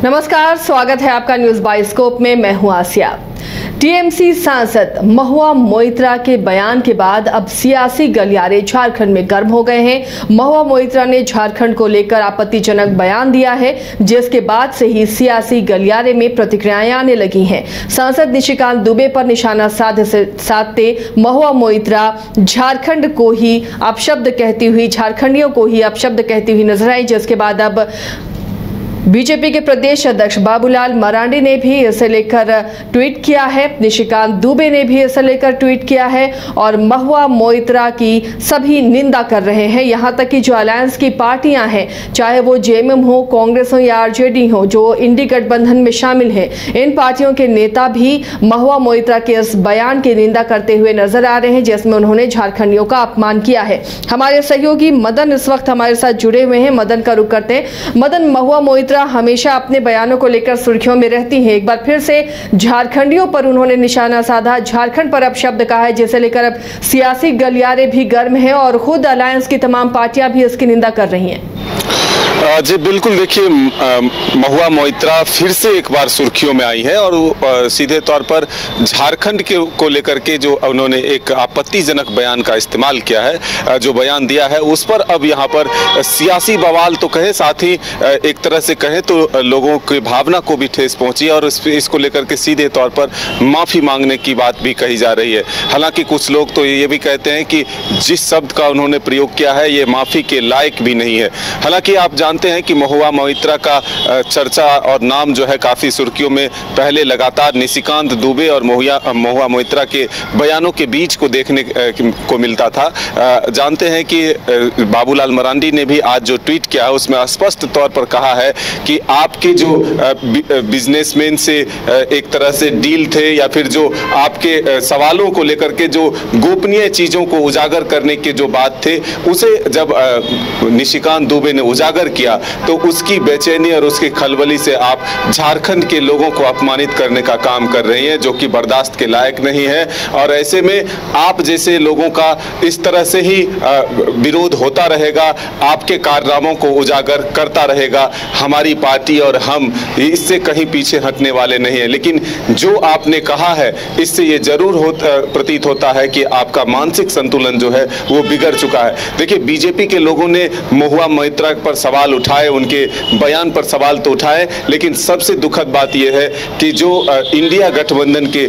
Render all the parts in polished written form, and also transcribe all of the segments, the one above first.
नमस्कार, स्वागत है आपका न्यूज बाइस्कोप में। मैं हूं आसिया। टीएमसी सांसद महुआ मोइत्रा के बयान के बाद अब सियासी गलियारे झारखंड में गर्म हो गए हैं। महुआ मोइत्रा ने झारखंड को लेकर आपत्तिजनक बयान दिया है, जिसके बाद से ही सियासी गलियारे में प्रतिक्रियाएं आने लगी हैं। सांसद निशिकांत दुबे पर निशाना साधते महुआ मोइत्रा झारखंड को ही अपशब्द कहती हुई, झारखंडियों को ही अपशब्द कहती हुई नजर आई, जिसके बाद अब बीजेपी के प्रदेश अध्यक्ष बाबूलाल मरांडी ने भी इसे लेकर ट्वीट किया है। निशिकांत दुबे ने भी इसे लेकर ट्वीट किया है और महुआ मोइत्रा की सभी निंदा कर रहे हैं। यहां तक कि जो अलायंस की पार्टियां हैं, चाहे वो जेएमएम हो, कांग्रेस हो या आरजेडी हो, जो इंडी गठबंधन में शामिल है, इन पार्टियों के नेता भी महुआ मोइत्रा के इस बयान की निंदा करते हुए नजर आ रहे हैं, जिसमें उन्होंने झारखंडियों का अपमान किया है। हमारे सहयोगी मदन इस वक्त हमारे साथ जुड़े हुए हैं। मदन का रुख करते हैं। मदन, महुआ मोइत्रा हमेशा अपने बयानों को लेकर सुर्खियों में रहती हैं। एक बार फिर से झारखंडियों पर उन्होंने निशाना साधा, झारखंड पर अपशब्द कहा है, जिसे लेकर अब सियासी गलियारे भी गर्म हैं और खुद अलायंस की तमाम पार्टियां भी इसकी निंदा कर रही हैं। जी बिल्कुल, देखिए महुआ मोइत्रा फिर से एक बार सुर्खियों में आई है और सीधे तौर पर झारखंड को लेकर के जो उन्होंने एक आपत्तिजनक बयान का इस्तेमाल किया है, जो बयान दिया है, उस पर अब यहाँ पर सियासी बवाल तो कहे, साथ ही एक तरह से कहें तो लोगों की भावना को भी ठेस पहुंची और इसको लेकर के सीधे तौर पर माफ़ी मांगने की बात भी कही जा रही है। हालांकि कुछ लोग तो ये भी कहते हैं कि जिस शब्द का उन्होंने प्रयोग किया है ये माफ़ी के लायक भी नहीं है। हालांकि आप जानते हैं कि महुआ मोइत्रा का चर्चा और नाम जो है काफ़ी सुर्खियों में पहले लगातार निशिकांत दुबे और महुआ मोइत्रा के बयानों के बीच को देखने को मिलता था। जानते हैं कि बाबूलाल मरांडी ने भी आज जो ट्वीट किया है उसमें स्पष्ट तौर पर कहा है कि आपके जो बिजनेसमैन से एक तरह से डील थे या फिर जो आपके सवालों को लेकर के जो गोपनीय चीज़ों को उजागर करने के जो बात थे, उसे जब निशिकांत दुबे ने उजागर किया तो उसकी बेचैनी और उसकी खलबली से आप झारखंड के लोगों को अपमानित करने का काम कर रही हैं, जो कि बर्दाश्त के लायक नहीं है। और ऐसे में आप जैसे लोगों का इस तरह से ही विरोध होता रहेगा, आपके कारनामों को उजागर करता रहेगा। हमारी पार्टी और हम इससे कहीं पीछे हटने वाले नहीं है, लेकिन जो आपने कहा है इससे ये जरूर प्रतीत होता है कि आपका मानसिक संतुलन जो है वो बिगड़ चुका है। देखिए, बीजेपी के लोगों ने महुआ मोइत्रा पर सवाल उठाए, उनके बयान पर सवाल तो उठाए, लेकिन सबसे दुखद बात यह है कि जो इंडिया गठबंधन के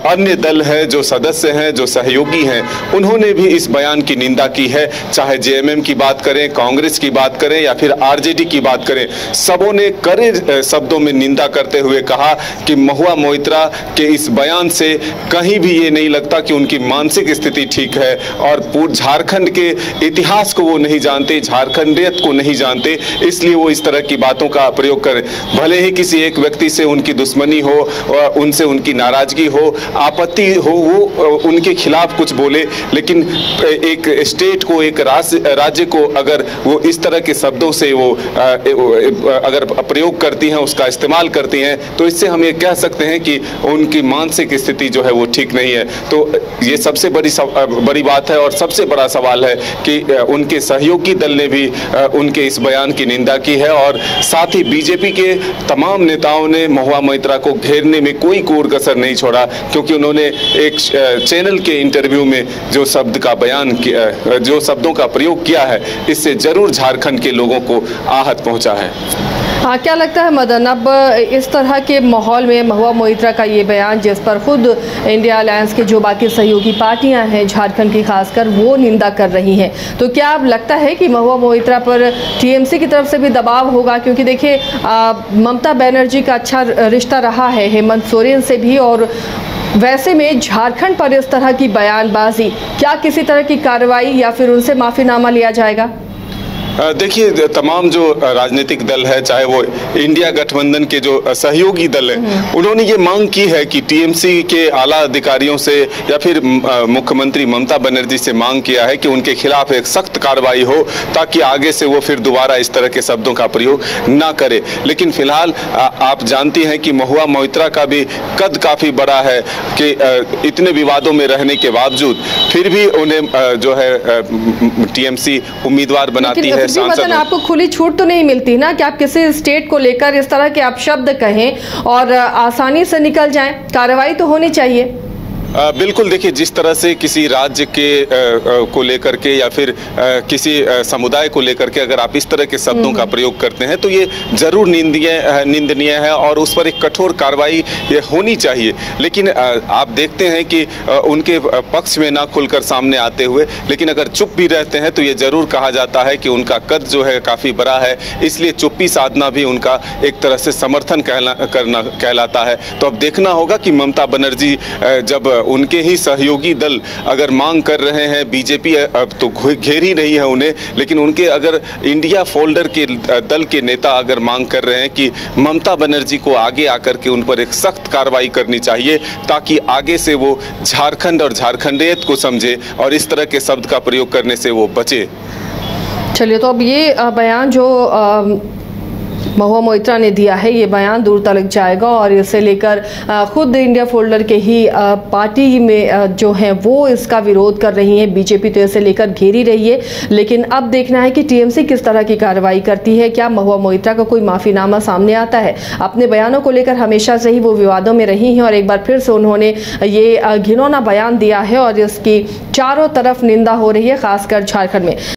अन्य दल हैं, जो सदस्य हैं, जो सहयोगी हैं, उन्होंने भी इस बयान की निंदा की है। चाहे जेएमएम की बात करें, कांग्रेस की बात करें या फिर आरजेडी की बात करें, सबों ने कड़े शब्दों में निंदा करते हुए कहा कि महुआ मोइत्रा के इस बयान से कहीं भी ये नहीं लगता कि उनकी मानसिक स्थिति ठीक है और पूरे झारखंड के इतिहास को वो नहीं जानते, झारखंडियत को नहीं जानते, इसलिए वो इस तरह की बातों का प्रयोग करें। भले ही किसी एक व्यक्ति से उनकी दुश्मनी हो, उनसे उनकी नाराजगी हो, आपत्ति हो, वो उनके खिलाफ कुछ बोले, लेकिन एक स्टेट को, एक राज्य को अगर वो इस तरह के शब्दों से वो अगर प्रयोग करती हैं, उसका इस्तेमाल करती हैं, तो इससे हम ये कह सकते हैं कि उनकी मानसिक स्थिति जो है वो ठीक नहीं है। तो ये सबसे बड़ी बात है और सबसे बड़ा सवाल है कि उनके सहयोगी दल ने भी उनके इस बयान की निंदा की है और साथ ही बीजेपी के तमाम नेताओं ने महुआ मोइत्रा को घेरने में कोई कोर कसर नहीं छोड़ा, क्योंकि उन्होंने एक चैनल के इंटरव्यू में जो शब्द का बयान किया, जो शब्दों का प्रयोग किया है, इससे जरूर झारखंड के लोगों को आहत पहुंचा है। हाँ, क्या लगता है मदन, अब इस तरह के माहौल में महुआ मोइत्रा का ये बयान, जिस पर खुद इंडिया अलायंस के जो बाकी सहयोगी पार्टियां हैं झारखंड की खासकर, वो निंदा कर रही हैं, तो क्या अब लगता है कि महुआ मोइत्रा पर टीएमसी की तरफ से भी दबाव होगा? क्योंकि देखिए, ममता बनर्जी का अच्छा रिश्ता रहा है हेमंत सोरेन से भी, और वैसे में झारखंड पर इस तरह की बयानबाजी, क्या किसी तरह की कार्रवाई या फिर उनसे माफीनामा लिया जाएगा? देखिए, तमाम जो राजनीतिक दल है, चाहे वो इंडिया गठबंधन के जो सहयोगी दल हैं, उन्होंने ये मांग की है कि टीएमसी के आला अधिकारियों से या फिर मुख्यमंत्री ममता बनर्जी से मांग किया है कि उनके खिलाफ एक सख्त कार्रवाई हो, ताकि आगे से वो फिर दोबारा इस तरह के शब्दों का प्रयोग ना करे। लेकिन फिलहाल आप जानती हैं कि महुआ मोइत्रा का भी कद काफ़ी बड़ा है कि इतने विवादों में रहने के बावजूद फिर भी उन्हें जो है टीएमसी उम्मीदवार बनाती है। फिर भी मतलब आपको खुली छूट तो नहीं मिलती ना कि आप किसी स्टेट को लेकर इस तरह के आप शब्द कहें और आसानी से निकल जाएं। कार्रवाई तो होनी चाहिए। बिल्कुल, देखिए जिस तरह से किसी राज्य के को लेकर के या फिर किसी समुदाय को लेकर के अगर आप इस तरह के शब्दों का प्रयोग करते हैं तो ये जरूर निंदनीय है और उस पर एक कठोर कार्रवाई ये होनी चाहिए। लेकिन आप देखते हैं कि उनके पक्ष में ना खुलकर सामने आते हुए, लेकिन अगर चुप भी रहते हैं तो ये जरूर कहा जाता है कि उनका कद जो है काफ़ी बड़ा है, इसलिए चुप्पी साधना भी उनका एक तरह से समर्थन कहलाता है। तो अब देखना होगा कि ममता बनर्जी जब उनके ही सहयोगी दल अगर मांग कर रहे हैं, बीजेपी अब तो घेर ही रही है उन्हें, लेकिन उनके अगर इंडिया फोल्डर के दल के नेता अगर मांग कर रहे हैं कि ममता बनर्जी को आगे आकर के उन पर एक सख्त कार्रवाई करनी चाहिए ताकि आगे से वो झारखंड और झारखंडियत को समझे और इस तरह के शब्द का प्रयोग करने से वो बचे। चलिए, तो अब ये बयान जो महुआ मोइत्रा ने दिया है, ये बयान दूर तक जाएगा और इसे लेकर खुद इंडिया फोल्डर के ही पार्टी में जो है वो इसका विरोध कर रही है। बीजेपी तो इसे लेकर घेरी रही है, लेकिन अब देखना है कि टीएमसी किस तरह की कार्रवाई करती है। क्या महुआ मोइत्रा का कोई माफीनामा सामने आता है? अपने बयानों को लेकर हमेशा से ही वो विवादों में रही हैं और एक बार फिर से उन्होंने ये घिनौना बयान दिया है और इसकी चारों तरफ निंदा हो रही है, खासकर झारखंड में।